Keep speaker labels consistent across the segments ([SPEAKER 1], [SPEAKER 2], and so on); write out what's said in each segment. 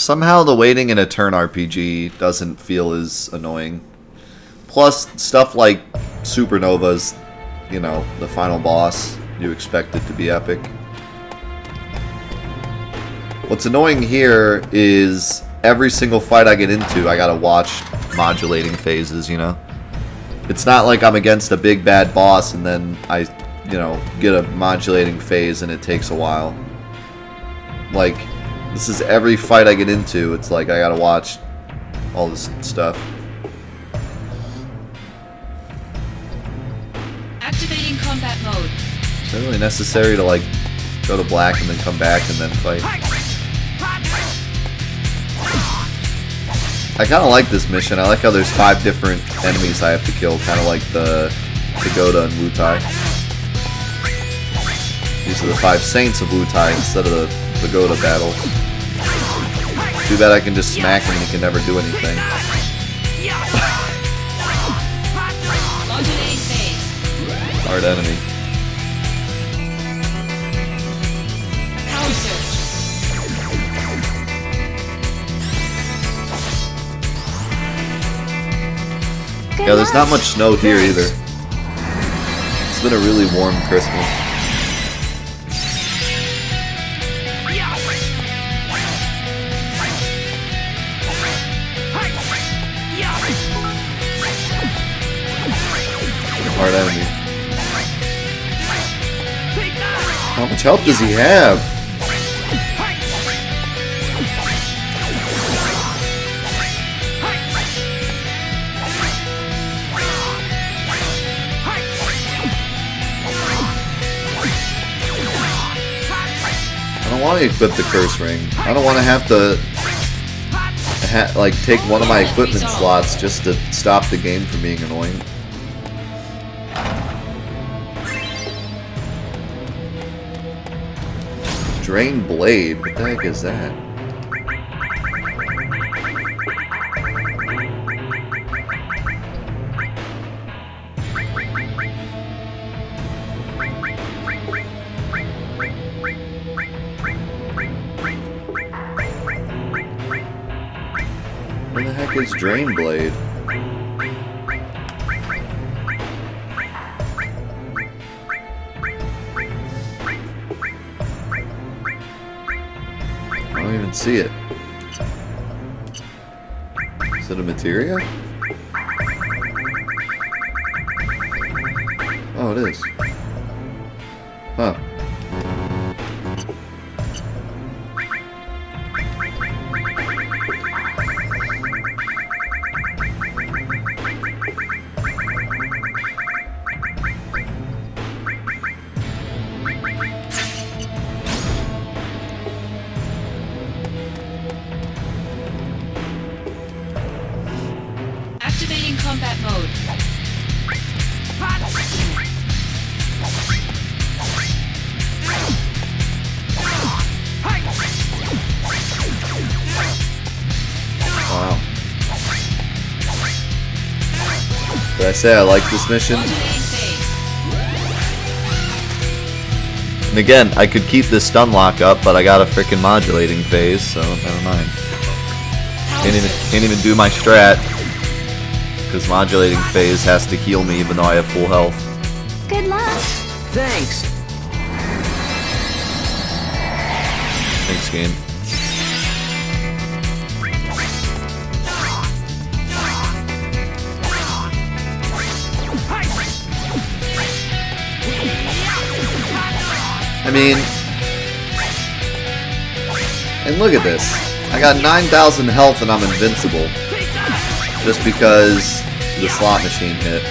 [SPEAKER 1] Somehow the waiting in a turn RPG doesn't feel as annoying. Plus, stuff like Supernova's, you know, the final boss, you expect it to be epic. What's annoying here is every single fight I get into, I gotta watch modulating phases, you know? It's not like I'm against a big bad boss and then I, you know, get a modulating phase and it takes a while. Like, this is every fight I get into, it's like I gotta watch all this stuff.
[SPEAKER 2] Activating combat mode.
[SPEAKER 1] Is it really necessary to, like, go to black and then come back and then fight? I kind of like this mission. I like how there's 5 different enemies I have to kill, kind of like the Pagoda and Wutai. These are the 5 saints of Wutai instead of the Pagoda battles. Too bad I can just smack him and he can never do anything. Hard enemy. Yeah, there's not much snow here either. It's been a really warm Christmas. Hard enemy. How much health does he have? I don't want to equip the curse ring. I don't want to have to like take one of my equipment slots just to stop the game from being annoying. Drain blade? What the heck is that? Where the heck is Drain Blade? I don't even see it. Is it a materia? Oh, it is. Huh.
[SPEAKER 2] Activating combat mode.
[SPEAKER 1] Wow. Did I say I like this mission? And again, I could keep this stun lock up, but I got a freaking modulating phase, so never mind. Can't even do my strat. Because modulating phase has to heal me even though I have full health.
[SPEAKER 3] Good luck.
[SPEAKER 4] Thanks.
[SPEAKER 1] Thanks, game. I mean, and look at this. I got 9,000 health and I'm invincible. Just because the slot machine hit.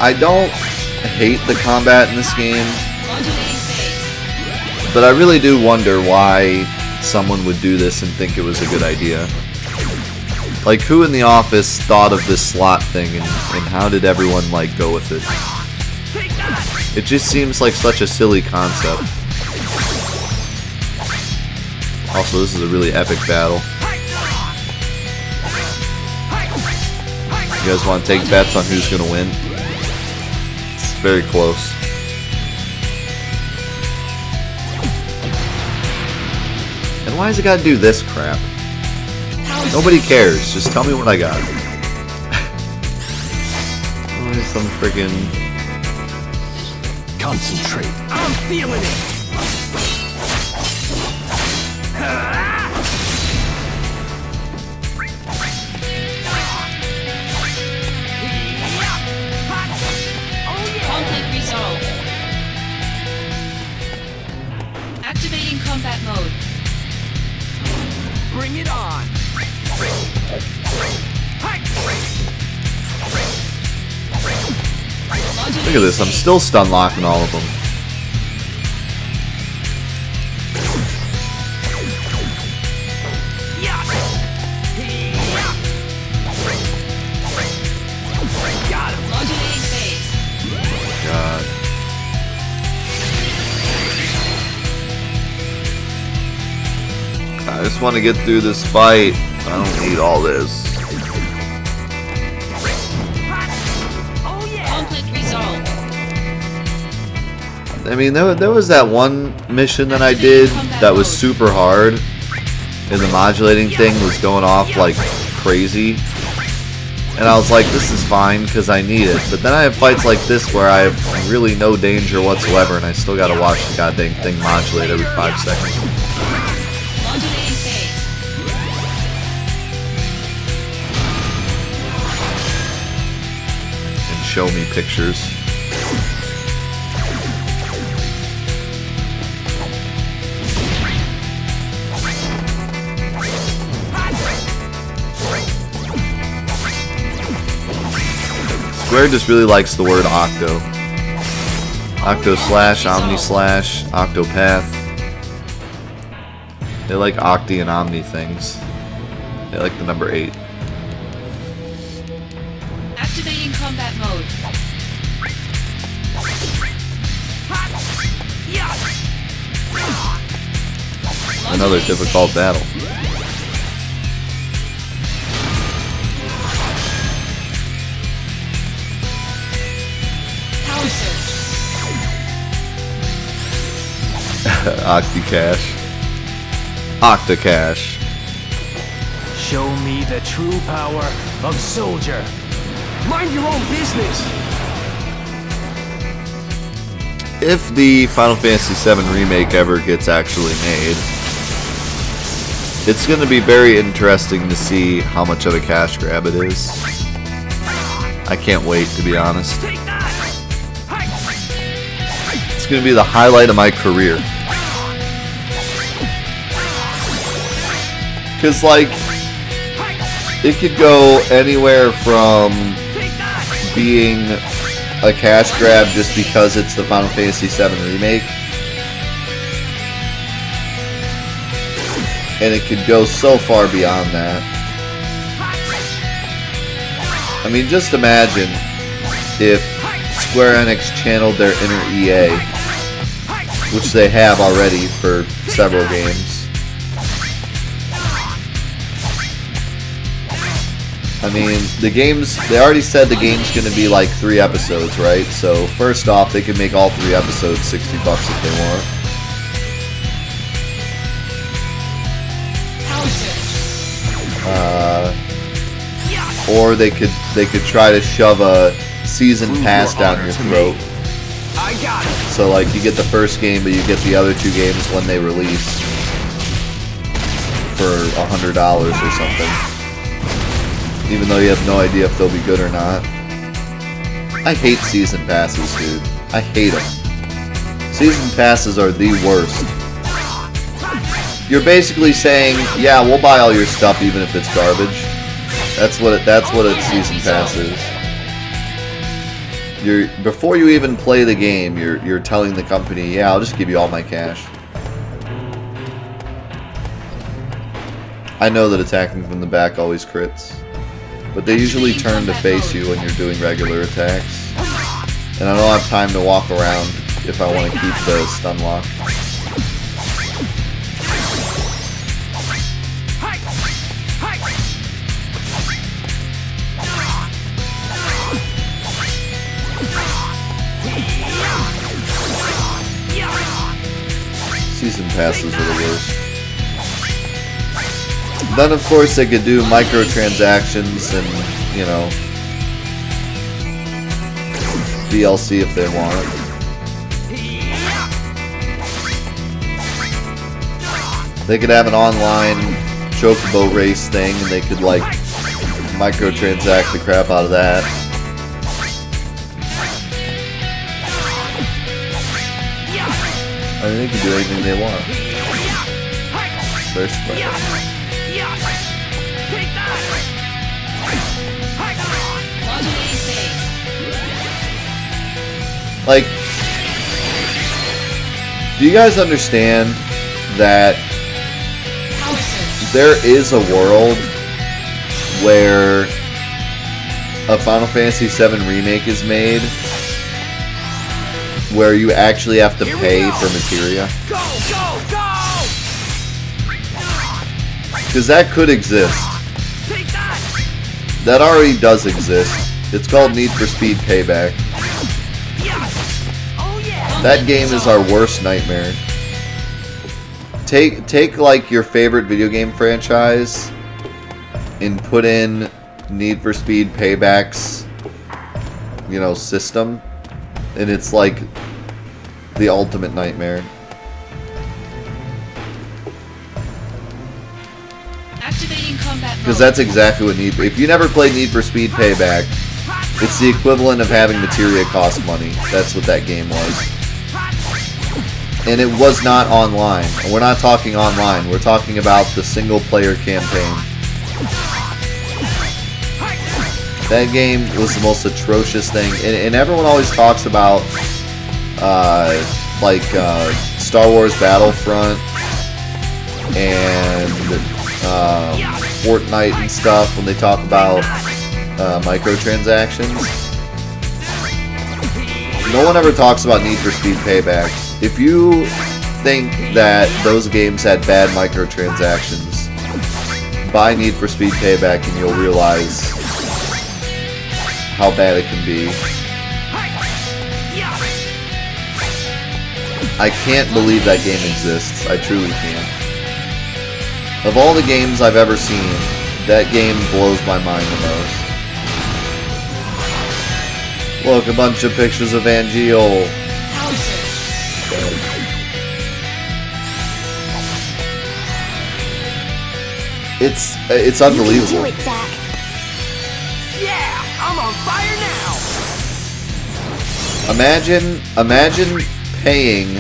[SPEAKER 1] I don't hate the combat in this game, but I really do wonder why someone would do this and think it was a good idea. Like, who in the office thought of this slot thing and how did everyone, like, go with it? It just seems like such a silly concept. Also, this is a really epic battle. You guys want to take bets on who's going to win? It's very close. And why has it got to do this crap? Nobody cares. Just tell me what I got. Some freaking...
[SPEAKER 3] Concentrate. I'm feeling it.
[SPEAKER 2] Conflict resolved. Activating combat mode.
[SPEAKER 3] Bring it on.
[SPEAKER 1] Look at this, I'm still stun locking all of them.
[SPEAKER 2] Modulating phase.
[SPEAKER 1] God. I just want to get through this fight. I don't need all this.
[SPEAKER 2] Conflict resolved.
[SPEAKER 1] I mean, there was that one mission that I did that was super hard, and the modulating thing was going off like crazy. And I was like, this is fine because I need it. But then I have fights like this where I have really no danger whatsoever, and I still gotta watch the goddamn thing modulate every 5 seconds.
[SPEAKER 2] Modulating phase.
[SPEAKER 1] And show me pictures. Square just really likes the word Octo. Octo slash, Omni slash, Octopath. They like Octi and Omni things. They like the number 8.
[SPEAKER 2] Activating combat mode.
[SPEAKER 1] Another difficult battle.
[SPEAKER 2] Power surge.
[SPEAKER 1] Octicash. Octacash.
[SPEAKER 3] Show me the true power of soldier. Mind your own business.
[SPEAKER 1] If the Final Fantasy VII Remake ever gets actually made, it's going to be very interesting to see how much of a cash grab it is. I can't wait, to be honest. It's going to be the highlight of my career. Because, like, it could go anywhere from being a cash grab just because it's the Final Fantasy VII Remake, and it could go so far beyond that. I mean, just imagine if Square Enix channeled their inner EA, which they have already for several games. I mean, the games, they already said the game's going to be like 3 episodes, right? So, first off, they can make all 3 episodes $60 if they want. Or they could try to shove a season pass down your throat.
[SPEAKER 3] I got it.
[SPEAKER 1] So, like, you get the first game, but you get the other 2 games when they release for $100 or something. Even though you have no idea if they'll be good or not. I hate season passes, dude. I hate them. Season passes are the worst. You're basically saying, yeah, we'll buy all your stuff even if it's garbage. That's what a season pass is. Before you even play the game, you're telling the company, yeah, I'll just give you all my cash. I know that attacking from the back always crits. But they usually turn to face you when you're doing regular attacks. And I don't have time to walk around if I want to keep the stun lock. season passes are the worst. Then, of course, they could do microtransactions and, you know, DLC if they want. They could have an online chocobo race thing, and they could, like, microtransact the crap out of that. I mean, they can do anything they want. They're smart. Like, do you guys understand that there is a world where a Final Fantasy VII Remake is made where you actually have to pay for materia? Because that could exist. That already does exist. It's called Need for Speed Payback. That game is our worst nightmare. Take like your favorite video game franchise and put in Need for Speed Payback's, you know, system, and it's like the ultimate nightmare.
[SPEAKER 2] Activating combat mode.
[SPEAKER 1] Because that's exactly what if you never played Need for Speed Payback, it's the equivalent of having materia cost money. That's what that game was. And it was not online. We're not talking online. We're talking about the single-player campaign. That game was the most atrocious thing. And everyone always talks about, Star Wars Battlefront and Fortnite and stuff when they talk about microtransactions. No one ever talks about Need for Speed Payback. If you think that those games had bad microtransactions, buy Need for Speed Payback and you'll realize how bad it can be. I can't believe that game exists. I truly can't. Of all the games I've ever seen, that game blows my mind the most. Look, a bunch of pictures of Angeal. It's unbelievable.
[SPEAKER 3] Yeah, I'm on fire now.
[SPEAKER 1] Imagine paying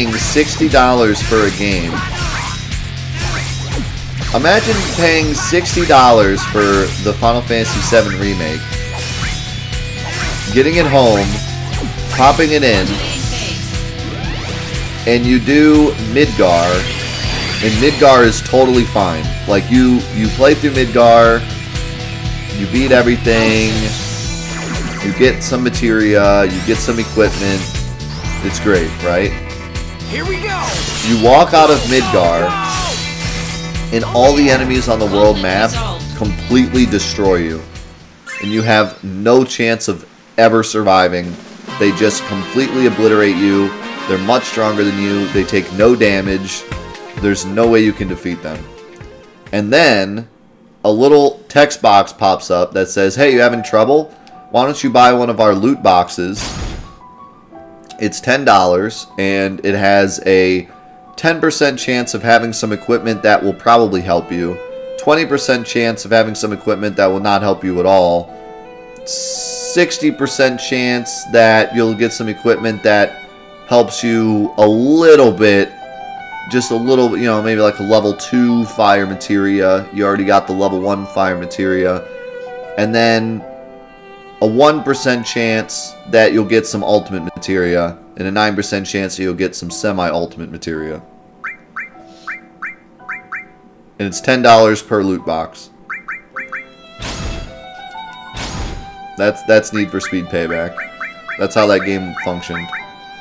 [SPEAKER 1] $60 for a game. Imagine paying $60 for the Final Fantasy VII Remake, getting it home, popping it in, and you do Midgar, and Midgar is totally fine. Like, you play through Midgar, you beat everything, you get some materia, you get some equipment, it's great, right?
[SPEAKER 3] Here we go.
[SPEAKER 1] You walk out of Midgar, and all the enemies on the world map completely destroy you. And you have no chance of ever surviving. They just completely obliterate you. They're much stronger than you. They take no damage. There's no way you can defeat them. And then a little text box pops up that says, hey, you having trouble? Why don't you buy one of our loot boxes? It's $10, and it has a 10% chance of having some equipment that will probably help you, 20% chance of having some equipment that will not help you at all, 60% chance that you'll get some equipment that helps you a little bit, just a little, you know, maybe like a level 2 fire materia. You already got the level 1 fire materia. And then a 1% chance that you'll get some ultimate materia, and a 9% chance that you'll get some semi-ultimate materia. And it's $10 per loot box. That's Need for Speed Payback. That's how that game functioned.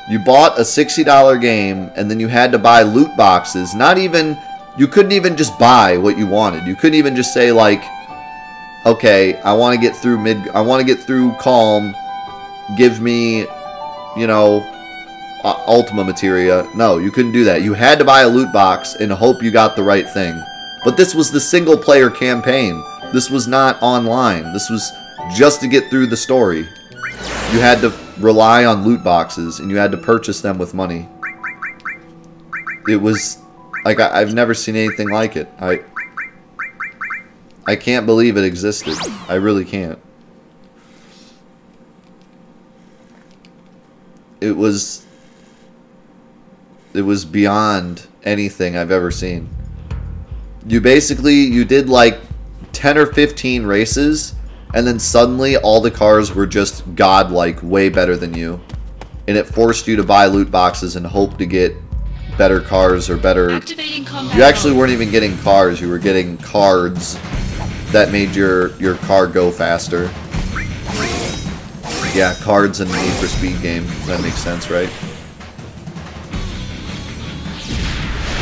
[SPEAKER 1] You bought a $60 game, and then you had to buy loot boxes. Not even, you couldn't even just buy what you wanted. You couldn't even just say, like, okay, I want to get through Calm. Give me, you know, Ultima Materia. No, you couldn't do that. You had to buy a loot box and hope you got the right thing. But this was the single player campaign. This was not online. This was just to get through the story. You had to rely on loot boxes and you had to purchase them with money. It was like I've never seen anything like it. I can't believe it existed. I really can't. It was beyond anything I've ever seen. You did like 10 or 15 races, and then suddenly all the cars were just godlike, way better than you. And it forced you to buy loot boxes and hope to get better cars or better... You actually weren't even getting cars, you were getting cards that made your car go faster. Yeah, cards in the Need for Speed game. That makes sense, right?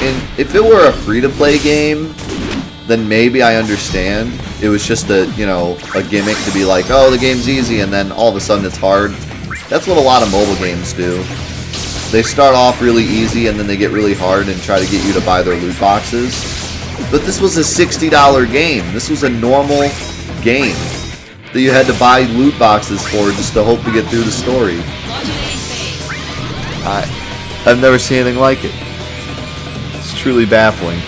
[SPEAKER 1] And if it were a free-to-play game, then maybe I understand. It was just a, you know, a gimmick to be like, oh, the game's easy, and then all of a sudden it's hard. That's what a lot of mobile games do. They start off really easy, and then they get really hard and try to get you to buy their loot boxes. But this was a $60 game. This was a normal game that you had to buy loot boxes for just to hope to get through the story. I've never seen anything like it. It's truly baffling.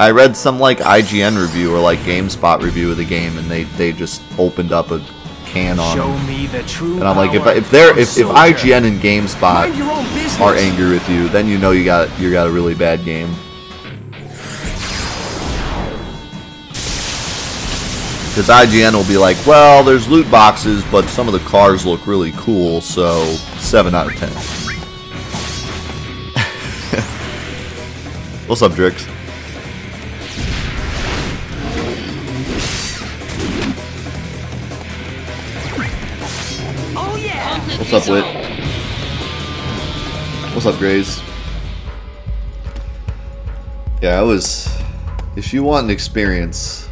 [SPEAKER 1] I read some like IGN review or like GameSpot review of the game, and they just opened up a can on them. And I'm like, if IGN and GameSpot are angry with you, then you know you got a really bad game. Because IGN will be like, well, there's loot boxes, but some of the cars look really cool, so 7 out of 10. What's up, Drix?
[SPEAKER 3] Oh yeah.
[SPEAKER 1] What's up, Wit? What's up, Grays? Yeah, I was... If you want an experience,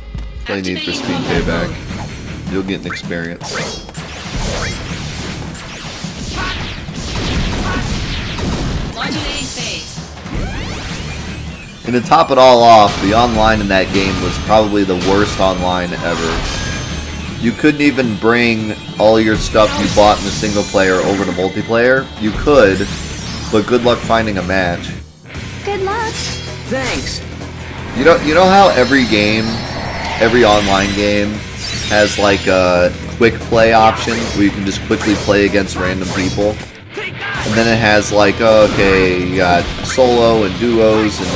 [SPEAKER 1] play Need for Speed Payback. You'll get an experience. And to top it all off, the online in that game was probably the worst online ever. You couldn't even bring all your stuff you bought in the single player over to multiplayer. You could, but good luck finding a match.
[SPEAKER 4] Good luck.
[SPEAKER 3] Thanks.
[SPEAKER 1] You know how every game, every online game, has like a quick play option where you can just quickly play against random people? And then it has like, oh, okay, you got solo and duos, and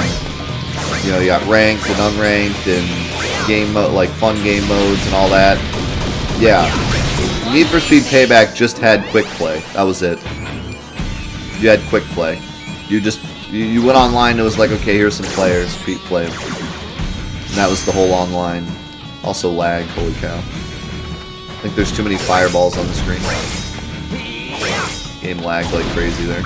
[SPEAKER 1] you know, you got ranked and unranked and game mode, like fun game modes and all that. Yeah, Need for Speed Payback just had quick play. That was it. You had quick play. You just you went online. It was like, okay, here's some players, play them. And that was the whole online. Also lag. Holy cow! I think there's too many fireballs on the screen. Game lagged like crazy there.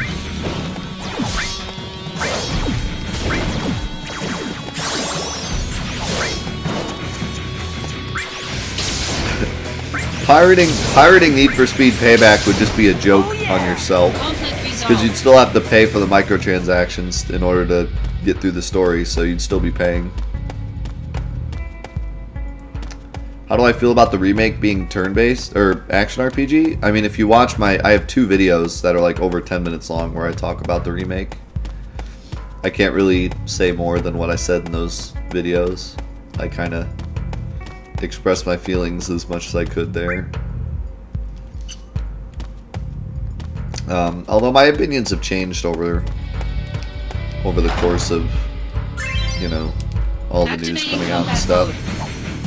[SPEAKER 1] Pirating Need for Speed Payback would just be a joke on yourself, because you'd still have to pay for the microtransactions in order to get through the story, so you'd still be paying. How do I feel about the remake being turn-based or action RPG? I mean, if you watch I have 2 videos that are like over 10 minutes long where I talk about the remake. I can't really say more than what I said in those videos. I kind of express my feelings as much as I could there. Although my opinions have changed over the course of, you know, all the news coming out and stuff.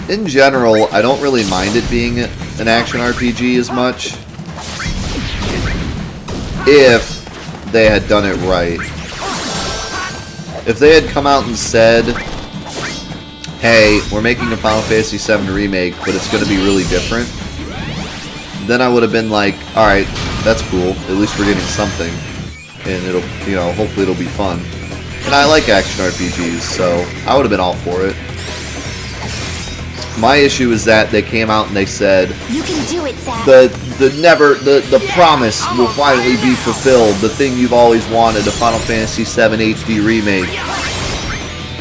[SPEAKER 1] In general, I don't really mind it being an action RPG as much if they had done it right. If they had come out and said, hey, we're making a Final Fantasy VII remake, but it's going to be really different, then I would have been like, alright, that's cool. At least we're getting something. And it'll, you know, hopefully it'll be fun. And I like action RPGs, so I would have been all for it. My issue is that they came out and they said
[SPEAKER 4] You can do it, Zack.
[SPEAKER 1] the promise will finally be fulfilled. The thing you've always wanted, a Final Fantasy VII HD remake.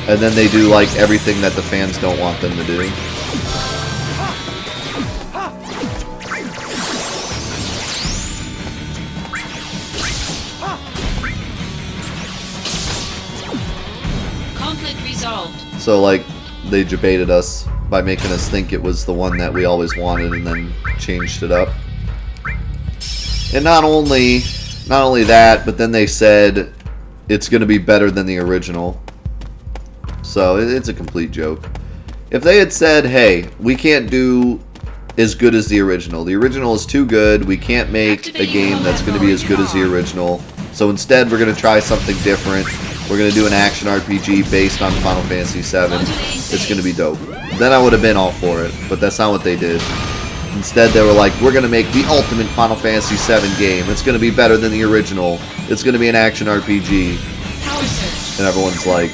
[SPEAKER 1] And then they do like everything that the fans don't want them to do.
[SPEAKER 2] Conflict resolved.
[SPEAKER 1] So like they debated us by making us think it was the one that we always wanted and then changed it up. And not only that, but then they said it's going to be better than the original. So it's a complete joke. If they had said, hey, we can't do as good as the original is too good, we can't make a game that's going to be as good as the original, so instead we're going to try something different, we're going to do an action RPG based on Final Fantasy VII, it's going to be dope. Then I would have been all for it, but that's not what they did. Instead they were like, we're going to make the ultimate Final Fantasy VII game, it's going to be better than the original, it's going to be an action RPG. And everyone's like,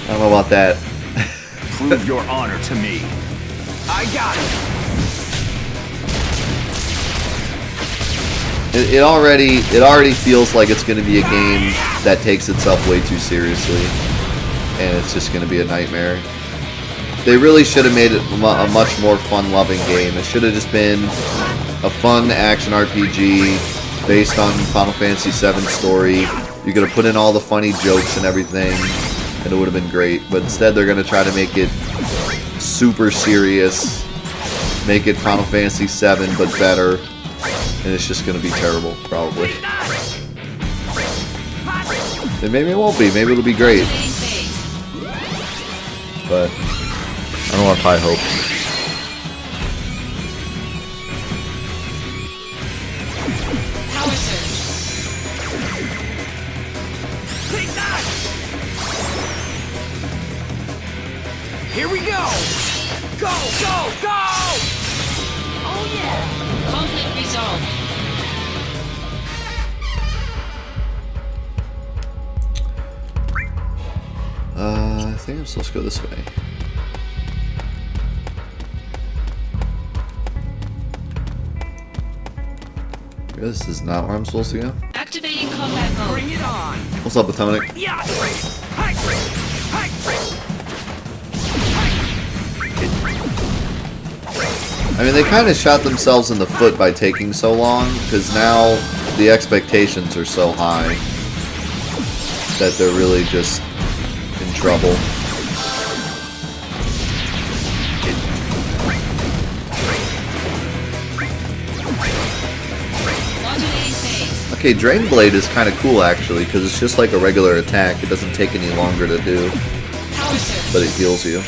[SPEAKER 1] I don't know about that.
[SPEAKER 3] Prove your honor to me. I got it.
[SPEAKER 1] It already feels like it's going to be a game that takes itself way too seriously, and it's just going to be a nightmare. They really should have made it a much more fun-loving game. It should have just been a fun action RPG based on Final Fantasy VII story. You could have put in all the funny jokes and everything, and it would have been great. But instead, they're going to try to make it super serious, make it Final Fantasy VII, but better, and it's just going to be terrible, probably. And maybe it won't be. Maybe it'll be great. But I don't have high hopes.
[SPEAKER 3] Here we go! Go, go, go!
[SPEAKER 2] Oh yeah! Conflict resolved.
[SPEAKER 1] I think I'm supposed to go this way. This is not where I'm supposed to go.
[SPEAKER 2] Activating combat mode.
[SPEAKER 3] Bring it on!
[SPEAKER 1] What's up, Atomic?
[SPEAKER 3] Yeah!
[SPEAKER 1] I mean, they kind of shot themselves in the foot by taking so long, because now the expectations are so high that they're really just in trouble. Okay, Drain Blade is kind of cool actually, because it's just like a regular attack. It doesn't take any longer to do, but it heals you.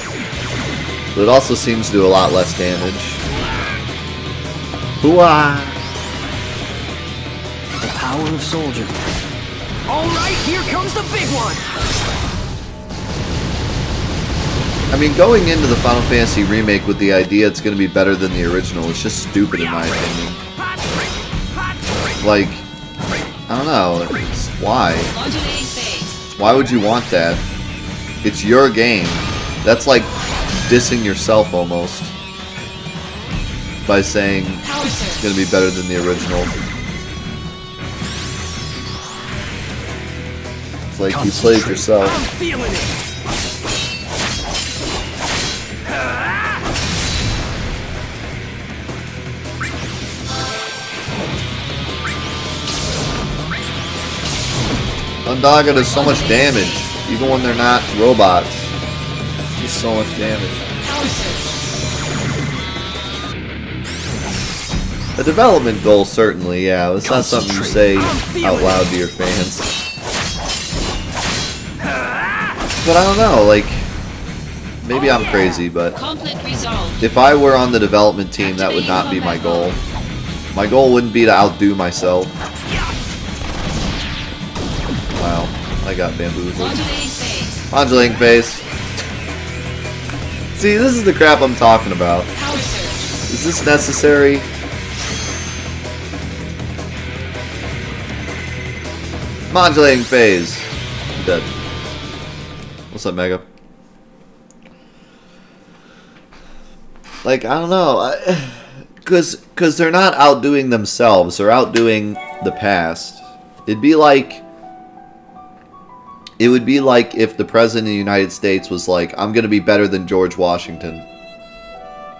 [SPEAKER 1] But it also seems to do a lot less damage. Hooah!
[SPEAKER 3] The power of Soldier. Alright, here comes the big one!
[SPEAKER 1] I mean, going into the Final Fantasy remake with the idea it's going to be better than the original is just stupid in my opinion. Like, I don't know, it's why? Why would you want that? It's your game. That's like dissing yourself almost by saying it's going to be better than the original. It's like you played yourself.
[SPEAKER 3] I'm feeling it!
[SPEAKER 1] Undaga does so much damage, even when they're not robots. Just so much damage. A development goal, certainly, yeah. It's not something you say out loud to your fans. But I don't know, like, maybe I'm crazy, but if I were on the development team, that would not be my goal. My goal wouldn't be to outdo myself. Wow, I got bamboozled. Modulating phase. See, this is the crap I'm talking about. Is this necessary? Modulating phase. I'm dead. What's up, Mega? Like, I don't know. Because they're not outdoing themselves. They're outdoing the past. It would be like if the President of the United States was like, I'm going to be better than George Washington.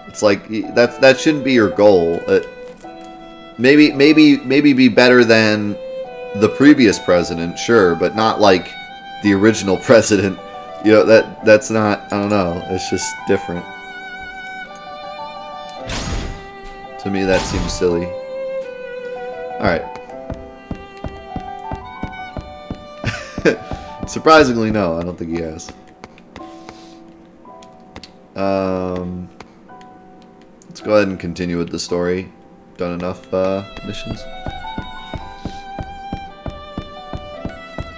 [SPEAKER 1] It's like, that shouldn't be your goal. Maybe be better than the previous president, sure, but not like the original president. You know, that's not, I don't know, it's just different. To me, that seems silly. Alright. Surprisingly, no, I don't think he has. Let's go ahead and continue with the story. Done enough missions.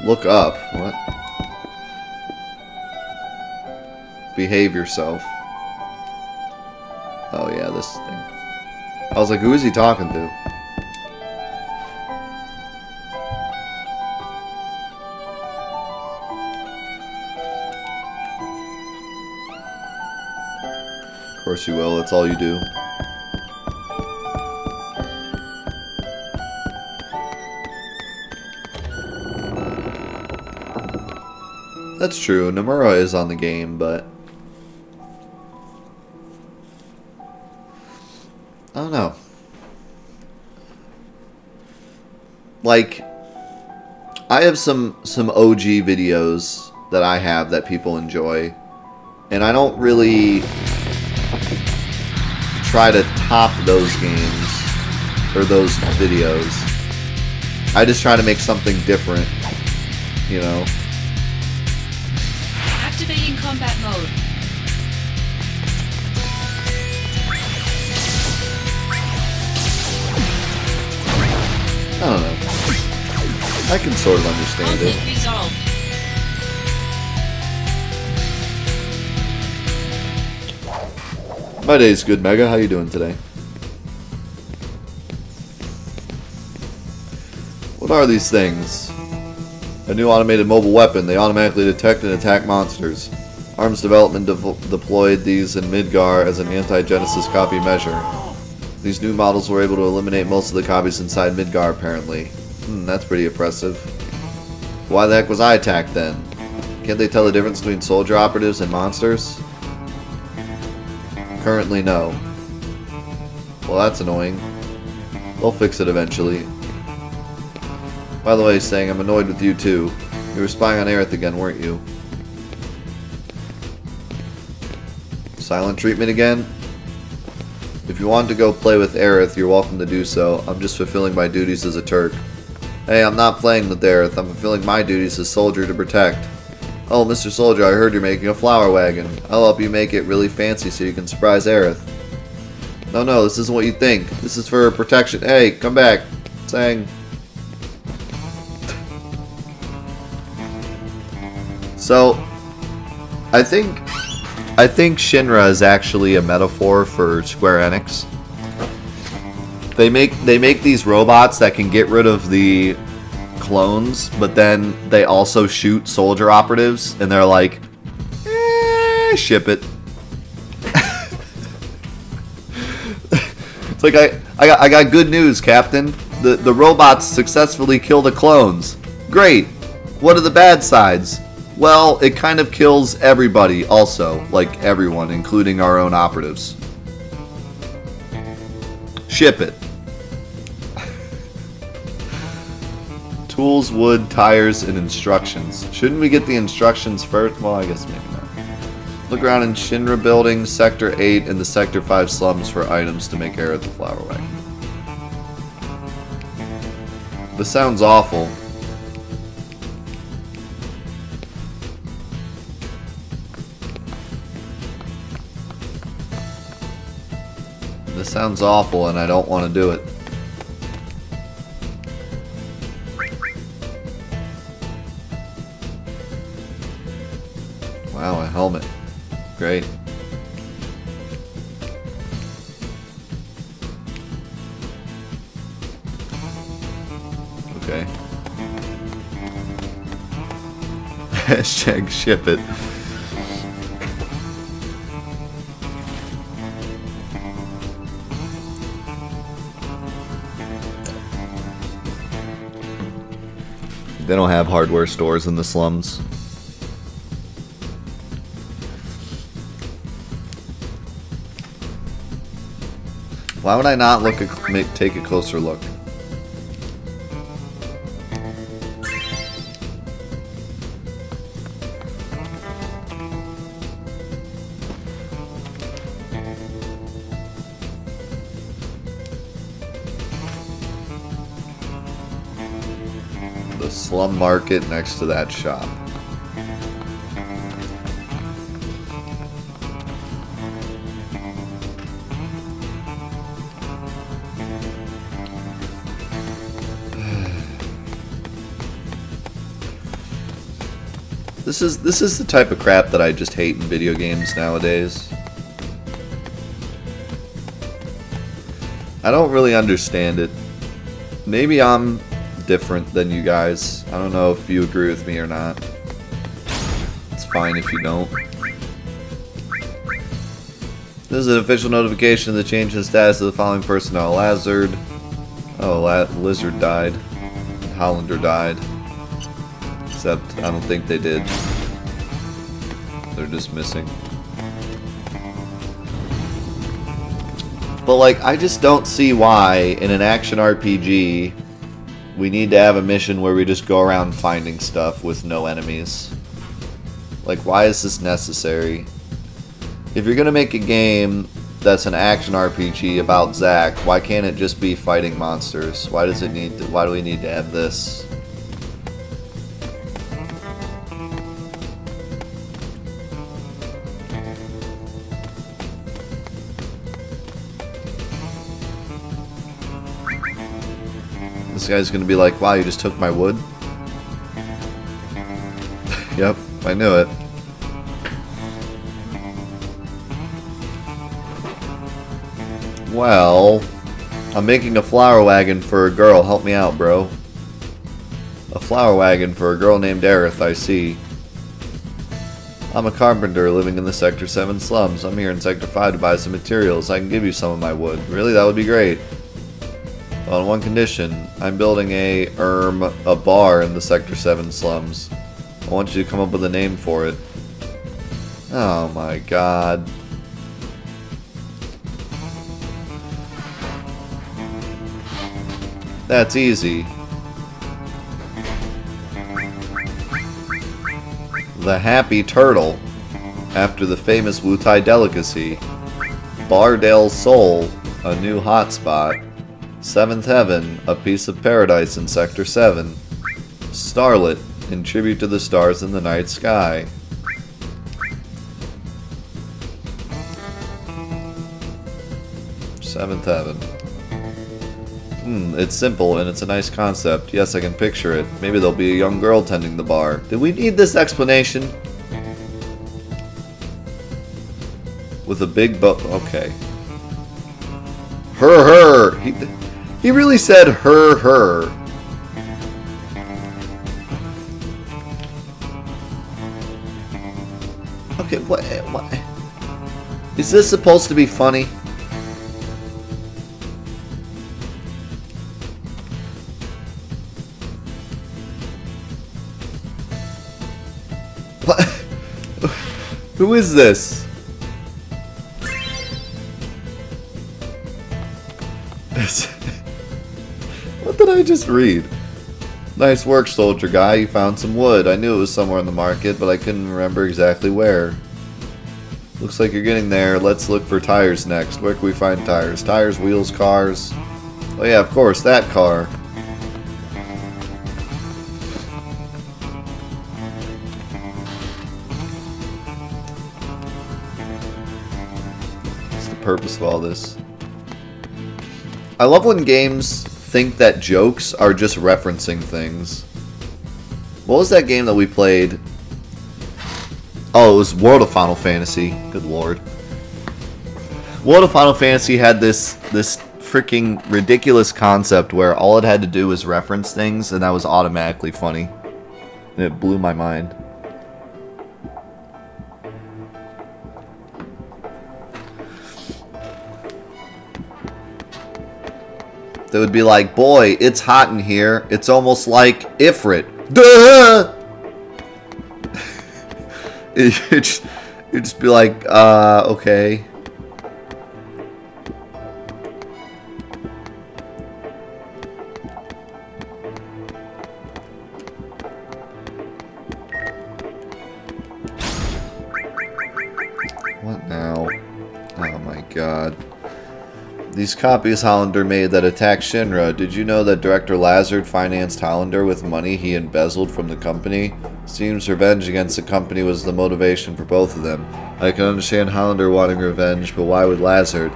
[SPEAKER 1] Look up. What? Behave yourself. Oh yeah, this thing. I was like, who is he talking to? Of course you will, that's all you do. That's true, Nomura is on the game, but I don't know. Like, I have some OG videos that I have that people enjoy, and I don't really try to top those games or those videos. I just try to make something different, you know.
[SPEAKER 2] Activating combat mode.
[SPEAKER 1] I don't know. I can sort of understand it.
[SPEAKER 2] Conflict resolved.
[SPEAKER 1] My day's good, Mega. How you doing today? What are these things? A new automated mobile weapon. They automatically detect and attack monsters. ARMS Development deployed these in Midgar as an anti-Genesis copy measure. These new models were able to eliminate most of the copies inside Midgar, apparently. That's pretty impressive. Why the heck was I attacked then? Can't they tell the difference between soldier operatives and monsters? Currently, no. Well, that's annoying. They'll fix it eventually. By the way, saying I'm annoyed with you too. You were spying on Aerith again, weren't you? Silent treatment again? If you want to go play with Aerith, you're welcome to do so. I'm just fulfilling my duties as a Turk. Hey, I'm not playing with Aerith. I'm fulfilling my duties as soldier to protect. Oh, Mr. Soldier, I heard you're making a flower wagon. I'll help you make it really fancy so you can surprise Aerith. No, this isn't what you think. This is for protection. Hey, come back. Sang. So, I think Shinra is actually a metaphor for Square Enix. They make these robots that can get rid of the clones, but then they also shoot soldier operatives, and they're like, ship it. It's like I got good news, Captain. The robots successfully kill the clones. Great. What are the bad sides? Well, it kind of kills everybody also, like everyone, including our own operatives. Ship it. Tools, wood, tires, and instructions. Shouldn't we get the instructions first? Well, I guess maybe not. Look around in Shinra Building, Sector 8, and the Sector 5 slums for items to make Aerith the flower wagon. This sounds awful. This sounds awful, and I don't want to do it. Wow, a helmet. Great. Okay. Hashtag ship it. They don't have hardware stores in the slums. Why would I not take a closer look? The slum market next to that shop. This is the type of crap that I just hate in video games nowadays. I don't really understand it. Maybe I'm different than you guys. I don't know if you agree with me or not. It's fine if you don't. This is an official notification of the change in status of the following personnel. Lazard. Oh, Lizard died. Hollander died. Except, I don't think they did. They're just missing. But, like, I just don't see why, in an action RPG, we need to have a mission where we just go around finding stuff with no enemies. Like, why is this necessary? If you're gonna make a game that's an action RPG about Zack, why can't it just be fighting monsters? Why does it need to, why do we need to have this? This guy's gonna be like, wow, you just took my wood? Yep, I knew it. Well, I'm making a flower wagon for a girl. Help me out, bro. A flower wagon for a girl named Aerith, I see. I'm a carpenter living in the Sector 7 slums. I'm here in Sector 5 to buy some materials. I can give you some of my wood. Really? That would be great. On one condition. I'm building a bar in the Sector 7 slums. I want you to come up with a name for it. Oh my god. That's easy. The Happy Turtle, after the famous Wutai delicacy. Bar del Sol, a new hotspot. Seventh Heaven, a piece of paradise in Sector 7. Starlet, in tribute to the stars in the night sky. Seventh Heaven. It's simple and it's a nice concept. Yes, I can picture it. Maybe there'll be a young girl tending the bar. Did we need this explanation? With a big boat. Okay. Her. He really said her. Okay, what? Is this supposed to be funny? What? Who is this? What did I just read? Nice work, soldier guy. You found some wood. I knew it was somewhere in the market, but I couldn't remember exactly where. Looks like you're getting there. Let's look for tires next. Where can we find tires? Tires, wheels, cars. Oh yeah, of course, that car. What's the purpose of all this? I love when games think that jokes are just referencing things. What was that game that we played? Oh, it was World of Final Fantasy. Good lord. World of Final Fantasy had this freaking ridiculous concept where all it had to do was reference things, and that was automatically funny. And it blew my mind. They would be like, boy, it's hot in here. It's almost like Ifrit. Duh! You'd just be like, okay. What now? Oh my god. These copies Hollander made that attacked Shinra. Did you know that Director Lazard financed Hollander with money he embezzled from the company? Seems revenge against the company was the motivation for both of them. I can understand Hollander wanting revenge, but why would Lazard?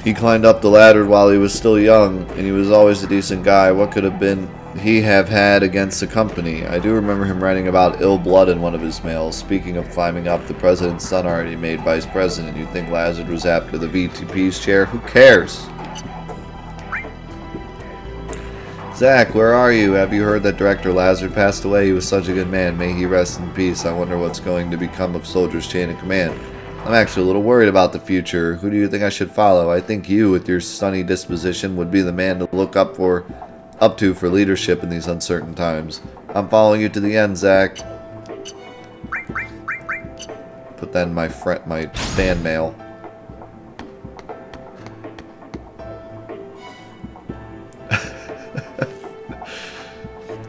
[SPEAKER 1] He climbed up the ladder while he was still young, and he was always a decent guy. What could have been he have had against the company? I do remember him writing about ill blood in one of his mails. Speaking of climbing up, the president's son already made vice president. You'd think Lazard was after the VTP's chair? Who cares? Zach, where are you? Have you heard that Director Lazard passed away? He was such a good man. May he rest in peace. I wonder what's going to become of Soldier's chain of command. I'm actually a little worried about the future. Who do you think I should follow? I think you, with your sunny disposition, would be the man to look up to for leadership in these uncertain times. I'm following you to the end, Zach. Put that in my fan mail.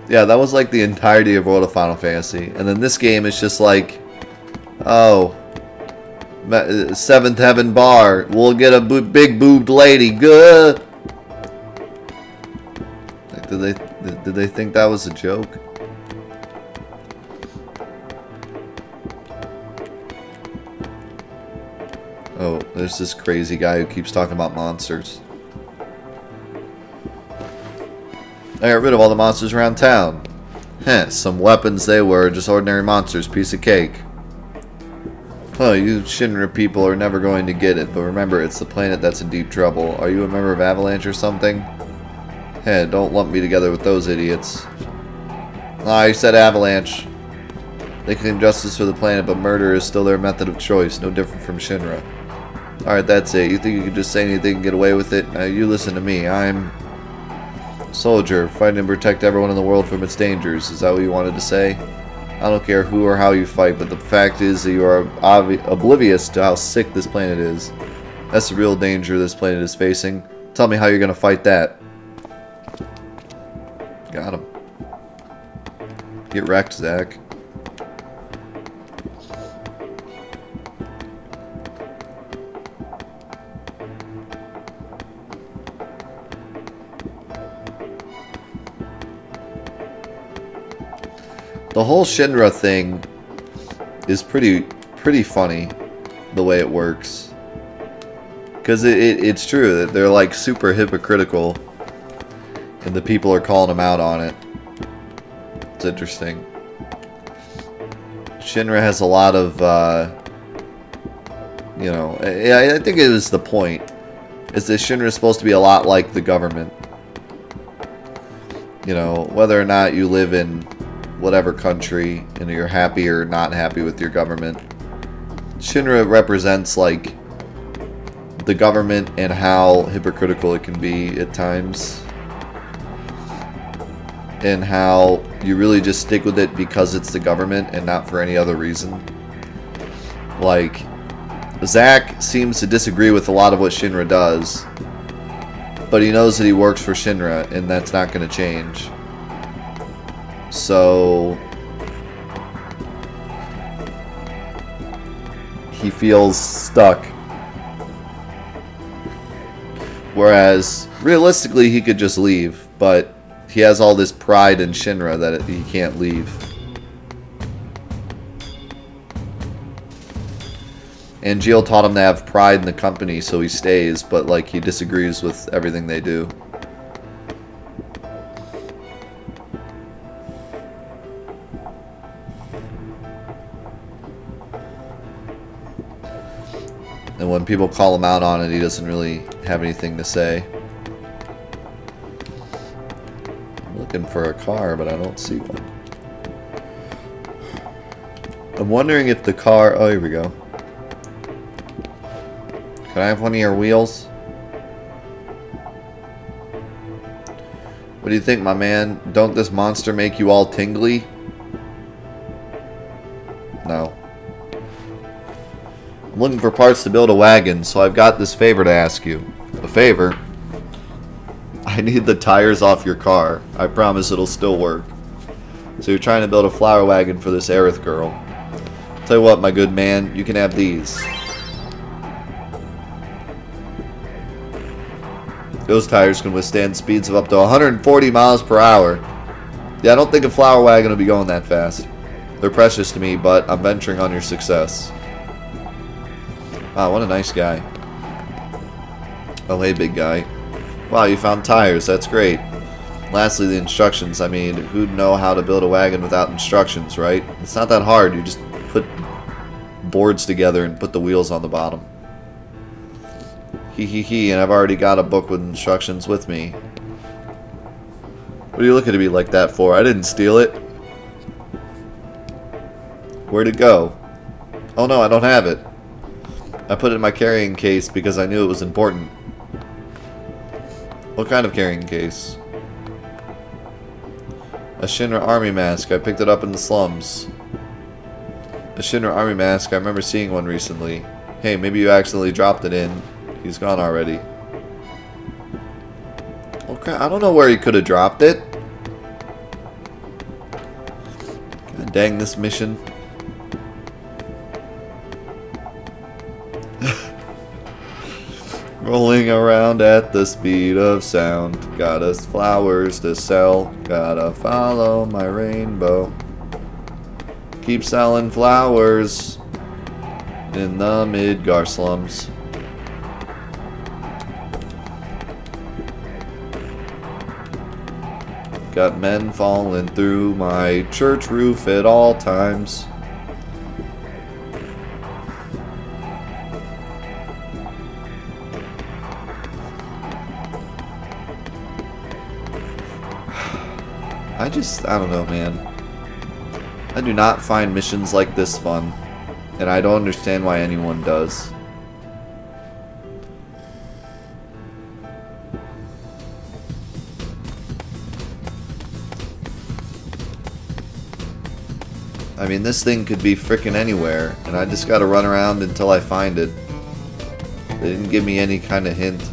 [SPEAKER 1] Yeah, that was like the entirety of World of Final Fantasy. And then this game is just like, oh, 7th Heaven Bar. We'll get a big boobed lady. Good. Like, did they think that was a joke? Oh, there's this crazy guy who keeps talking about monsters. I got rid of all the monsters around town. Heh, some weapons they were, just ordinary monsters, piece of cake. Oh, you Shinra people are never going to get it, but remember, it's the planet that's in deep trouble. Are you a member of Avalanche or something? Hey, don't lump me together with those idiots. I said Avalanche. They claim justice for the planet, but murder is still their method of choice, no different from Shinra. Alright, that's it. You think you can just say anything and get away with it? Now, you listen to me. I'm Soldier, fight and protect everyone in the world from its dangers. Is that what you wanted to say? I don't care who or how you fight, but the fact is that you are oblivious to how sick this planet is. That's the real danger this planet is facing. Tell me how you're gonna fight that. Got him. Get wrecked, Zach. The whole Shinra thing is pretty funny, the way it works. Because it's true that they're like super hypocritical, and the people are calling them out on it. It's interesting. Shinra has a lot of, you know, I think it is the point, is that Shinra is supposed to be a lot like the government. You know, whether or not you live in whatever country and you're happy or not happy with your government, Shinra represents like the government and how hypocritical it can be at times, and how you really just stick with it because it's the government and not for any other reason. Like, Zack seems to disagree with a lot of what Shinra does, but he knows that he works for Shinra and that's not going to change. So he feels stuck. Whereas realistically he could just leave, but he has all this pride in Shinra that he can't leave. And Jill taught him to have pride in the company, so he stays, but like he disagrees with everything they do. And when people call him out on it, he doesn't really have anything to say. I'm looking for a car, but I don't see one. I'm wondering if the car... Oh, here we go. Can I have one of your wheels? What do you think, my man? Don't this monster make you all tingly? No. I'm looking for parts to build a wagon, so I've got this favor to ask you. A favor? I need the tires off your car. I promise it'll still work. So you're trying to build a flower wagon for this Aerith girl. Tell you what, my good man, you can have these. Those tires can withstand speeds of up to 140 miles per hour. Yeah, I don't think a flower wagon will be going that fast. They're precious to me, but I'm venturing on your success. Wow, what a nice guy. Oh, hey, big guy. Wow, you found tires. That's great. Lastly, the instructions. I mean, who'd know how to build a wagon without instructions, right? It's not that hard. You just put boards together and put the wheels on the bottom. Hee, and I've already got a book with instructions with me. What are you looking at me like that for? I didn't steal it. Where'd it go? Oh no, I don't have it. I put it in my carrying case because I knew it was important. What kind of carrying case? A Shinra army mask. I picked it up in the slums. A Shinra army mask. I remember seeing one recently. Hey, maybe you accidentally dropped it in. He's gone already. Okay, I don't know where he could have dropped it. God dang this mission. Rolling around at the speed of sound. Got us flowers to sell. Gotta follow my rainbow. Keep selling flowers in the Midgar slums. Got men falling through my church roof at all times. I don't know, man. I do not find missions like this fun, and I don't understand why anyone does. I mean, this thing could be frickin' anywhere, and I just gotta run around until I find it. They didn't give me any kind of hint.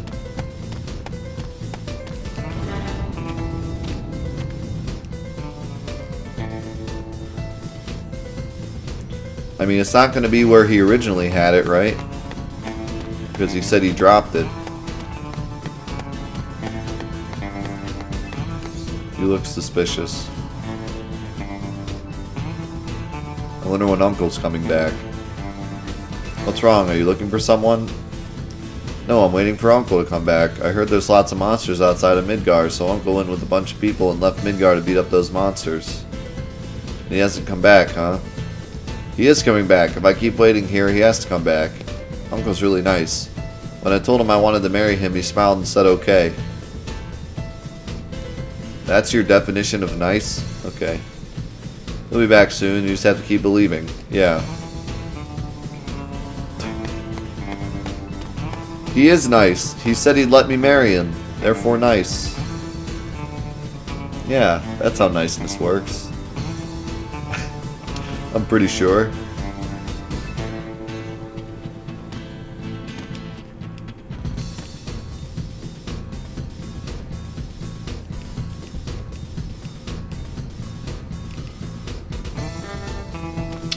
[SPEAKER 1] I mean, it's not gonna be where he originally had it, right? Because he said he dropped it. He looks suspicious. I wonder when Uncle's coming back. What's wrong? Are you looking for someone? No, I'm waiting for Uncle to come back. I heard there's lots of monsters outside of Midgar, so Uncle went with a bunch of people and left Midgar to beat up those monsters. And he hasn't come back, huh? He is coming back. If I keep waiting here, he has to come back. Uncle's really nice. When I told him I wanted to marry him, he smiled and said okay. That's your definition of nice? Okay. He'll be back soon. You just have to keep believing. Yeah. He is nice. He said he'd let me marry him. Therefore nice. Yeah, that's how niceness works. I'm pretty sure.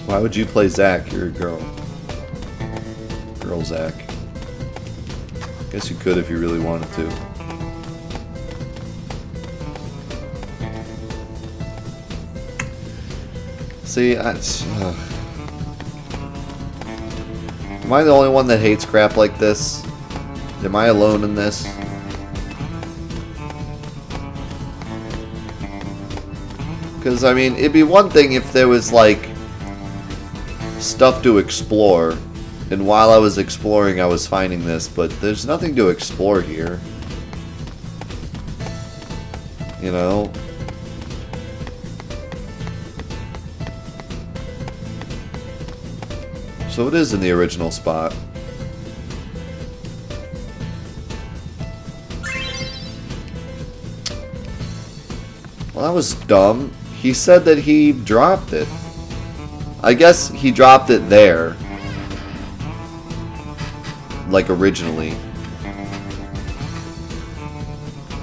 [SPEAKER 1] Why would you play Zack? You're a girl. Girl Zack. Guess you could if you really wanted to. See, am I the only one that hates crap like this? Am I alone in this? Because, I mean, it'd be one thing if there was, like, stuff to explore. And while I was exploring, I was finding this, but there's nothing to explore here. You know? So it is in the original spot. Well, that was dumb. He said that he dropped it. I guess he dropped it there. Like originally.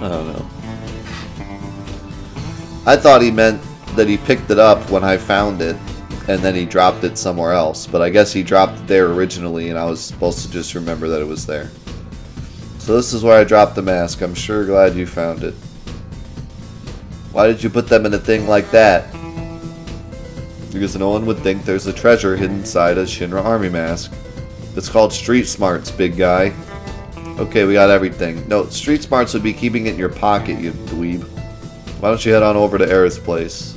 [SPEAKER 1] I don't know. I thought he meant that he picked it up when I found it, and then he dropped it somewhere else. But I guess he dropped it there originally, and I was supposed to just remember that it was there. So this is where I dropped the mask. I'm sure glad you found it. Why did you put them in a thing like that? Because no one would think there's a treasure hidden inside a Shinra army mask. It's called street smarts, big guy. Okay, we got everything. No, street smarts would be keeping it in your pocket, you dweeb. Why don't you head on over to Aerith's place?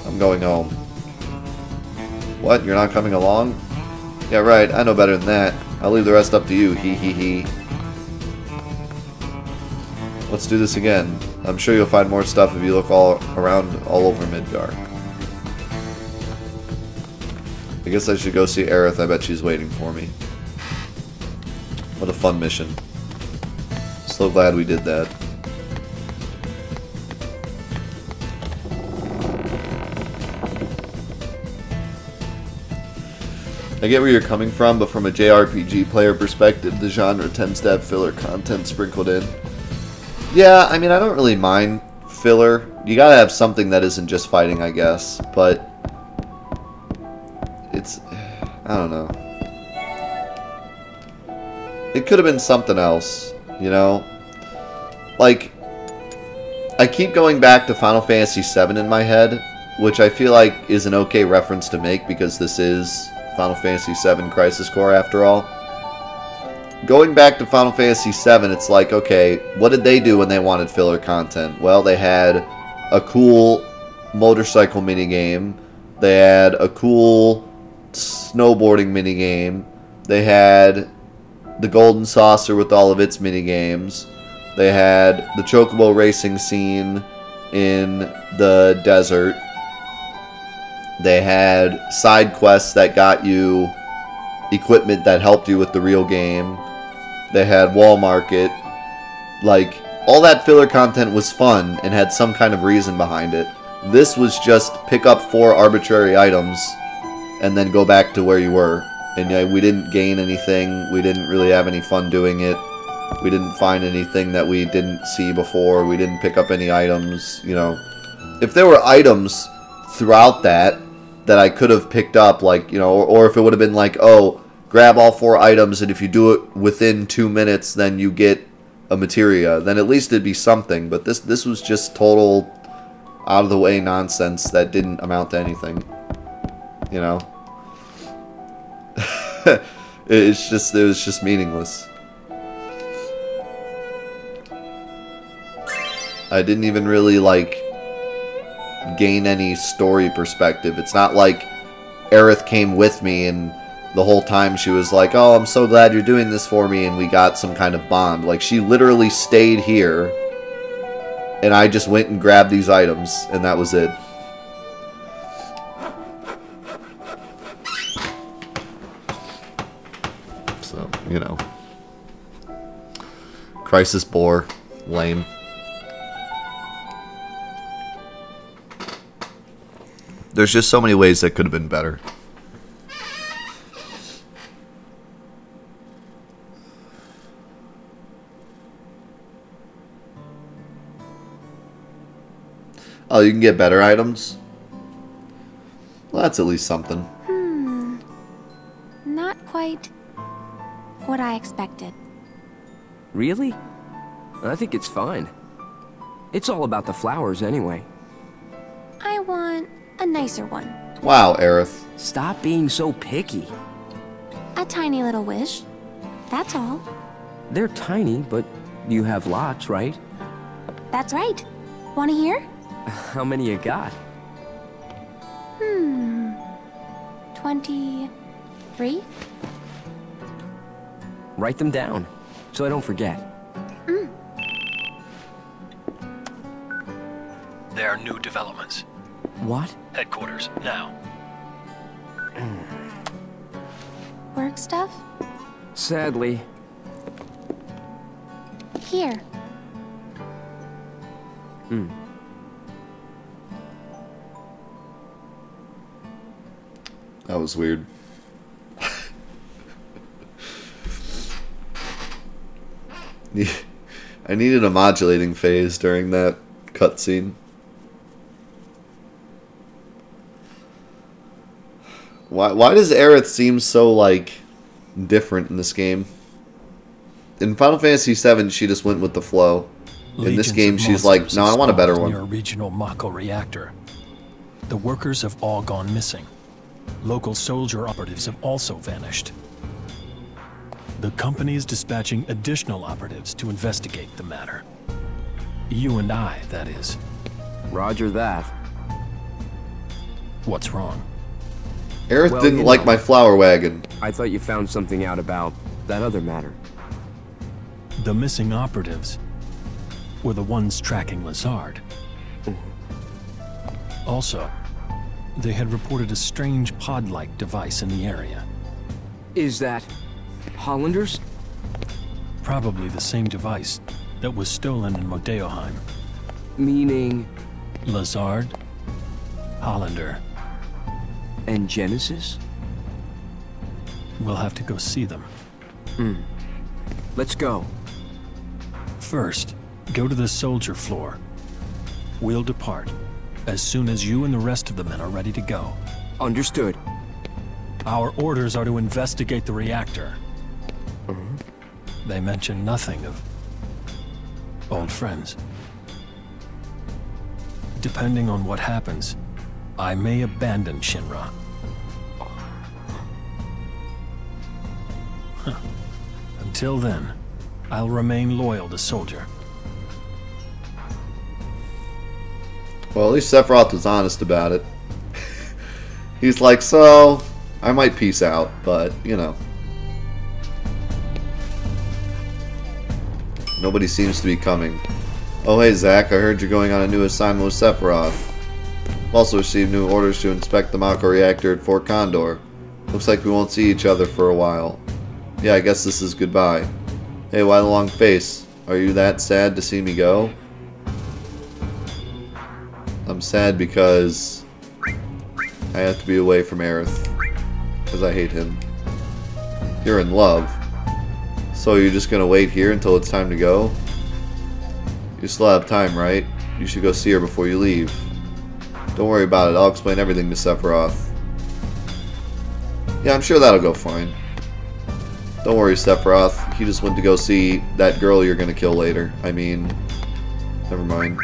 [SPEAKER 1] I'm going home. What? You're not coming along? Yeah, right. I know better than that. I'll leave the rest up to you. Hee hee hee. Let's do this again. I'm sure you'll find more stuff if you look all around all over Midgar. I guess I should go see Aerith. I bet she's waiting for me. What a fun mission. So glad we did that. I get where you're coming from, but from a JRPG player perspective, the genre tends to have filler content sprinkled in. Yeah, I mean, I don't really mind filler. You gotta have something that isn't just fighting, I guess, but it's, I don't know. It could have been something else, you know? Like, I keep going back to Final Fantasy VII in my head, which I feel like is an okay reference to make because this is Final Fantasy VII Crisis Core after all. Going back to Final Fantasy VII, it's like, okay, what did they do when they wanted filler content? Well, they had a cool motorcycle minigame. They had a cool snowboarding minigame. They had the Golden Saucer with all of its minigames. They had the Chocobo racing scene in the desert. They had side quests that got you equipment that helped you with the real game. They had Wall Market. Like, all that filler content was fun and had some kind of reason behind it. This was just pick up 4 arbitrary items and then go back to where you were. And yeah, we didn't gain anything. We didn't really have any fun doing it. We didn't find anything that we didn't see before. We didn't pick up any items, you know. If there were items throughout that I could have picked up, like, you know, or if it would have been like, oh, grab all 4 items, and if you do it within 2 minutes, then you get a materia, then at least it'd be something. But this was just total out of the way nonsense that didn't amount to anything, you know. it was just meaningless. I didn't even really, like, gain any story perspective. It's not like Aerith came with me and the whole time she was like, oh, I'm so glad you're doing this for me, and we got some kind of bond. Like, she literally stayed here and I just went and grabbed these items, and that was it. So, you know. Crisis bore. Lame. There's just so many ways that could have been better. Oh, you can get better items? Well, that's at least something.
[SPEAKER 4] Not quite what I expected.
[SPEAKER 3] Really? I think it's fine. It's all about the flowers anyway.
[SPEAKER 4] I want a nicer one.
[SPEAKER 1] Wow, Aerith.
[SPEAKER 3] Stop being so picky.
[SPEAKER 4] A tiny little wish. That's all.
[SPEAKER 3] They're tiny, but you have lots, right?
[SPEAKER 4] That's right. Want to hear?
[SPEAKER 3] How many you got?
[SPEAKER 4] 23?
[SPEAKER 3] Write them down, so I don't forget.
[SPEAKER 5] There are new developments.
[SPEAKER 3] What?
[SPEAKER 5] Headquarters, now.
[SPEAKER 4] Work stuff?
[SPEAKER 3] Sadly.
[SPEAKER 4] Here.
[SPEAKER 1] That was weird. I needed a modulating phase during that cutscene. Why does Aerith seem so, like, different in this game? In Final Fantasy VII, she just went with the flow. In this game, she's like, no, I want a better one.
[SPEAKER 3] Near a regional Mako reactor. The workers have all gone missing. Local soldier operatives have also vanished. The company is dispatching additional operatives to investigate the matter. You and I, that is.
[SPEAKER 6] Roger that.
[SPEAKER 3] What's wrong?
[SPEAKER 1] Aerith didn't like my flower wagon.
[SPEAKER 6] I thought you found something out about that other matter.
[SPEAKER 3] The missing operatives were the ones tracking Lazard. Also, they had reported a strange pod-like device in the area.
[SPEAKER 6] Is that Hollanders?
[SPEAKER 3] Probably the same device that was stolen in Modeoheim.
[SPEAKER 6] Meaning?
[SPEAKER 3] Lazard, Hollander.
[SPEAKER 6] And Genesis?
[SPEAKER 3] We'll have to go see them.
[SPEAKER 6] Let's go.
[SPEAKER 3] First, go to the soldier floor. We'll depart as soon as you and the rest of the men are ready to go.
[SPEAKER 6] Understood.
[SPEAKER 3] Our orders are to investigate the reactor. They mention nothing of old friends. Depending on what happens, I may abandon Shinra. Until then, I'll remain loyal to Soldier.
[SPEAKER 1] Well, at least Sephiroth was honest about it. He's like, so, I might peace out, but, you know. Nobody seems to be coming. Oh, hey, Zack, I heard you're going on a new assignment with Sephiroth. I've also received new orders to inspect the Mako reactor at Fort Condor. Looks like we won't see each other for a while. Yeah, I guess this is goodbye. Hey, why the long face? Are you that sad to see me go? I'm sad because I have to be away from Aerith. Because I hate him. You're in love. So you're just gonna wait here until it's time to go? You still have time, right? You should go see her before you leave. Don't worry about it, I'll explain everything to Sephiroth. Yeah, I'm sure that'll go fine. Don't worry, Sephiroth. He just went to go see that girl you're gonna kill later. I mean, never mind.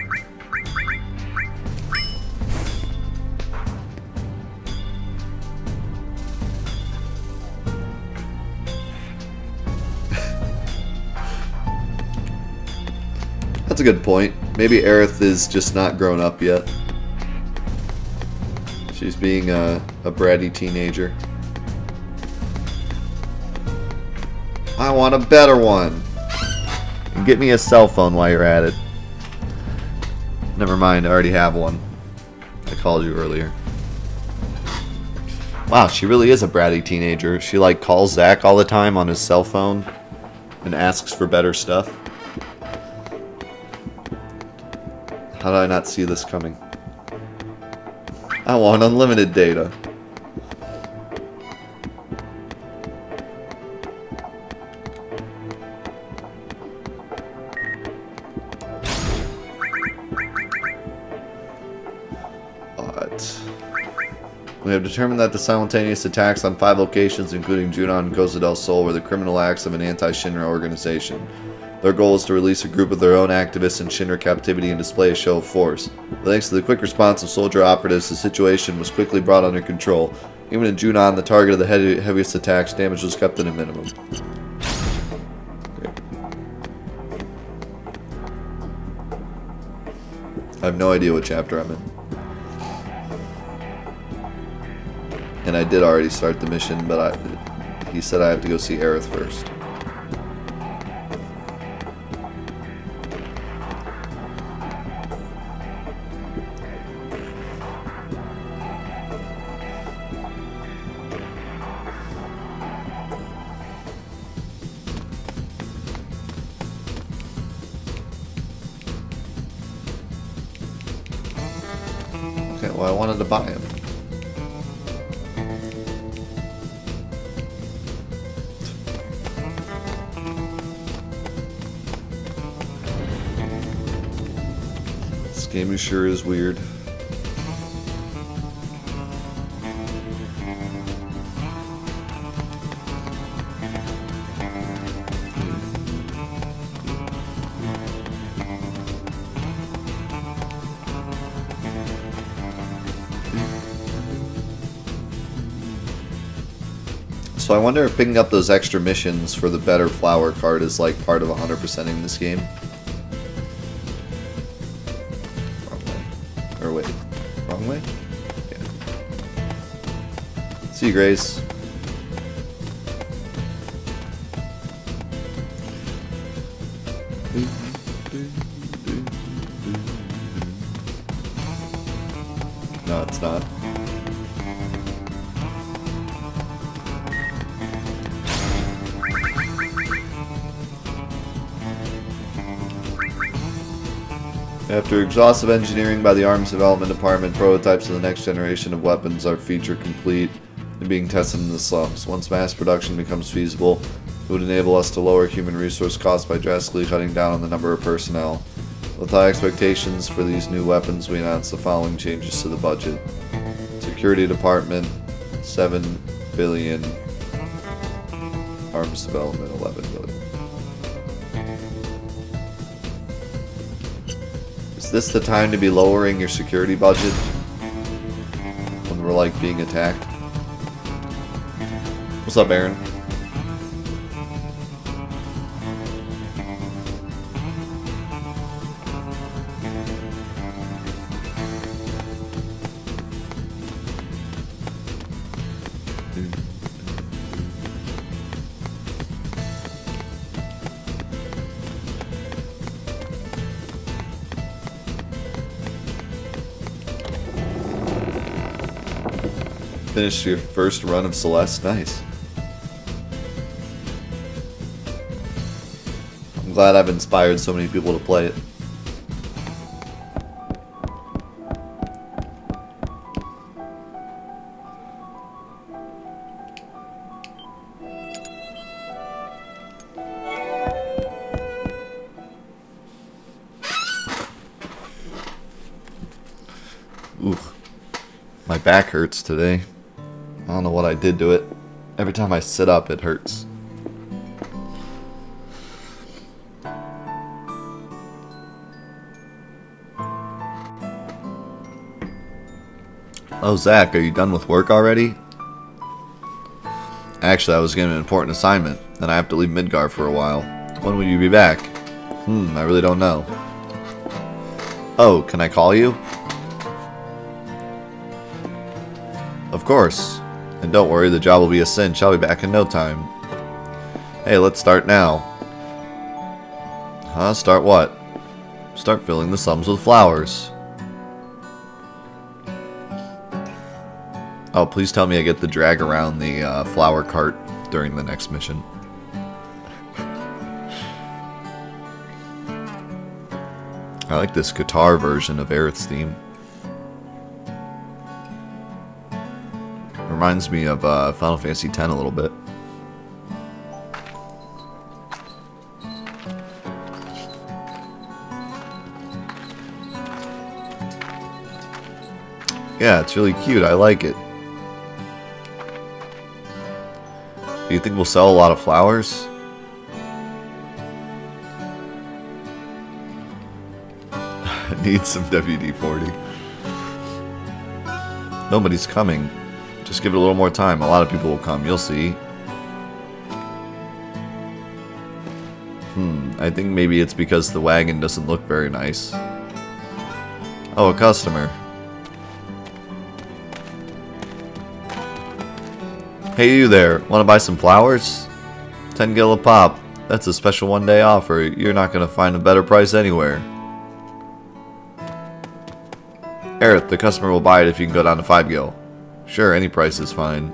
[SPEAKER 1] That's a good point. Maybe Aerith is just not grown up yet. She's being a bratty teenager. I want a better one. And get me a cell phone while you're at it. Never mind, I already have one. I called you earlier. Wow, she really is a bratty teenager. She like calls Zack all the time on his cell phone and asks for better stuff. How did I not see this coming? I want unlimited data. We have determined that the simultaneous attacks on 5 locations, including Junon and Costa del Sol, were the criminal acts of an anti-Shinra organization. Their goal is to release a group of their own activists in Shinra captivity and display a show of force. But thanks to the quick response of soldier operatives, the situation was quickly brought under control. Even in Junon, the target of the heaviest attacks, damage was kept at a minimum. Okay. I have no idea what chapter I'm in. And I did already start the mission, but he said I have to go see Aerith first. Okay, well I wanted to buy him. Game sure is weird. So I wonder if picking up those extra missions for the better flower card is like part of 100%ing this game. Wrong way. Or wait. Wrong way? Yeah. See you, Grace. No, it's not. After exhaustive engineering by the Arms Development Department, prototypes of the next generation of weapons are feature complete and being tested in the slums. Once mass production becomes feasible, it would enable us to lower human resource costs by drastically cutting down on the number of personnel. With high expectations for these new weapons, we announced the following changes to the budget. Security Department, 7 billion. Arms Development, 11 billion. Is this the time to be lowering your security budget? When we're like being attacked? What's up, Aaron? Finished your first run of Celeste? Nice. I'm glad I've inspired so many people to play it. Ooh, my back hurts today. I don't know what I did to it. Every time I sit up, it hurts. Oh, Zach, are you done with work already? Actually, I was getting an important assignment, and I have to leave Midgar for a while. When will you be back? I really don't know. Oh, can I call you? Of course. And don't worry, the job will be a cinch. I'll be back in no time. Hey, let's start now. Huh? Start what? Start filling the slums with flowers. Oh, please tell me I get to drag around the flower cart during the next mission. I like this guitar version of Aerith's theme. Reminds me of Final Fantasy X a little bit. Yeah, it's really cute. I like it. Do you think we'll sell a lot of flowers? Need some WD-40. Nobody's coming. Just give it a little more time. A lot of people will come. You'll see. I think maybe it's because the wagon doesn't look very nice. Oh, a customer. Hey, you there. Want to buy some flowers? 10 gil a pop. That's a special one-day offer. You're not going to find a better price anywhere. Aerith, the customer will buy it if you can go down to 5 gil. Sure, any price is fine.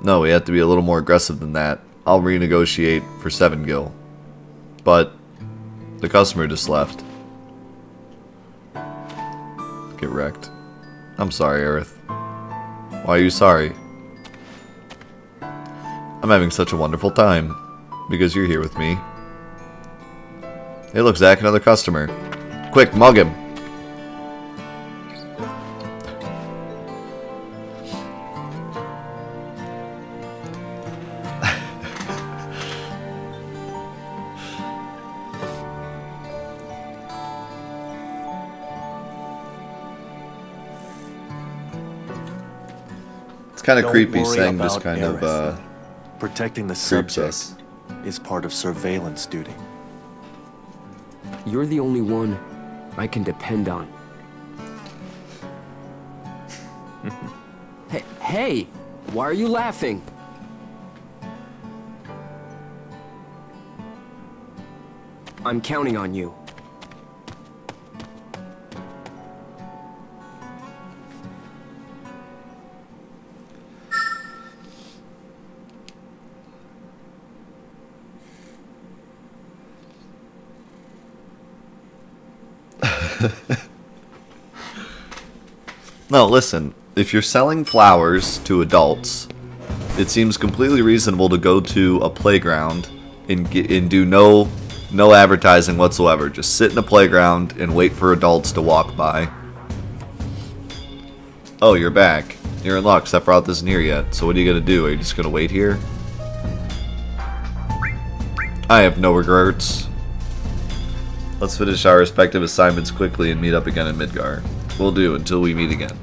[SPEAKER 1] No, we have to be a little more aggressive than that. I'll renegotiate for 7 gil. But the customer just left. Get wrecked. I'm sorry, Aerith. Why are you sorry? I'm having such a wonderful time. Because you're here with me. Hey look, Zach, another customer. Quick, mug him. It's kind of
[SPEAKER 7] Don't
[SPEAKER 1] creepy
[SPEAKER 7] worry
[SPEAKER 1] saying this
[SPEAKER 7] about
[SPEAKER 1] kind
[SPEAKER 7] Eris.
[SPEAKER 1] of
[SPEAKER 7] Protecting the
[SPEAKER 1] creeps
[SPEAKER 7] subject
[SPEAKER 1] us.
[SPEAKER 7] is part of surveillance duty.
[SPEAKER 6] You're the only one I can depend on. Hey, why are you laughing? I'm counting on you.
[SPEAKER 1] No, listen. If you're selling flowers to adults, it seems completely reasonable to go to a playground and do no advertising whatsoever. Just sit in a playground and wait for adults to walk by. Oh, you're back. You're in luck. Sephiroth out isn't here yet. So what are you gonna do? Are you just gonna wait here? I have no regrets. Let's finish our respective assignments quickly and meet up again in Midgar. Will do until we meet again.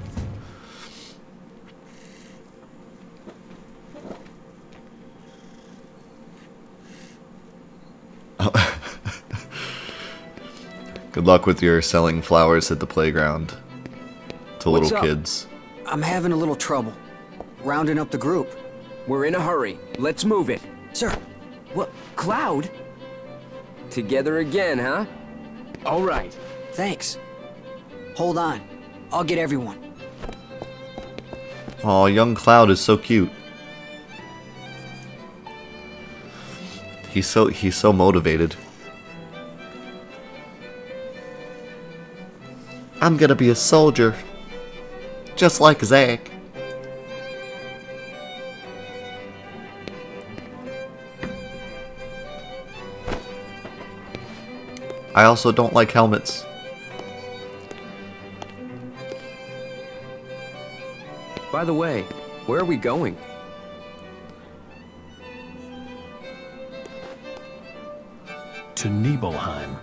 [SPEAKER 1] Good luck with your selling flowers at the playground to
[SPEAKER 6] What's
[SPEAKER 1] little
[SPEAKER 6] up?
[SPEAKER 1] kids.
[SPEAKER 8] I'm having a little trouble rounding up the group.
[SPEAKER 6] We're in a hurry. Let's move it.
[SPEAKER 8] Sir,
[SPEAKER 6] What? Cloud? Together again, huh? All right.
[SPEAKER 8] thanks. Hold on. I'll get everyone.
[SPEAKER 1] Aw, young Cloud is so cute. He's so motivated. I'm gonna be a soldier, just like Zack. I also don't like helmets.
[SPEAKER 6] By the way, where are we going?
[SPEAKER 3] To Nibelheim.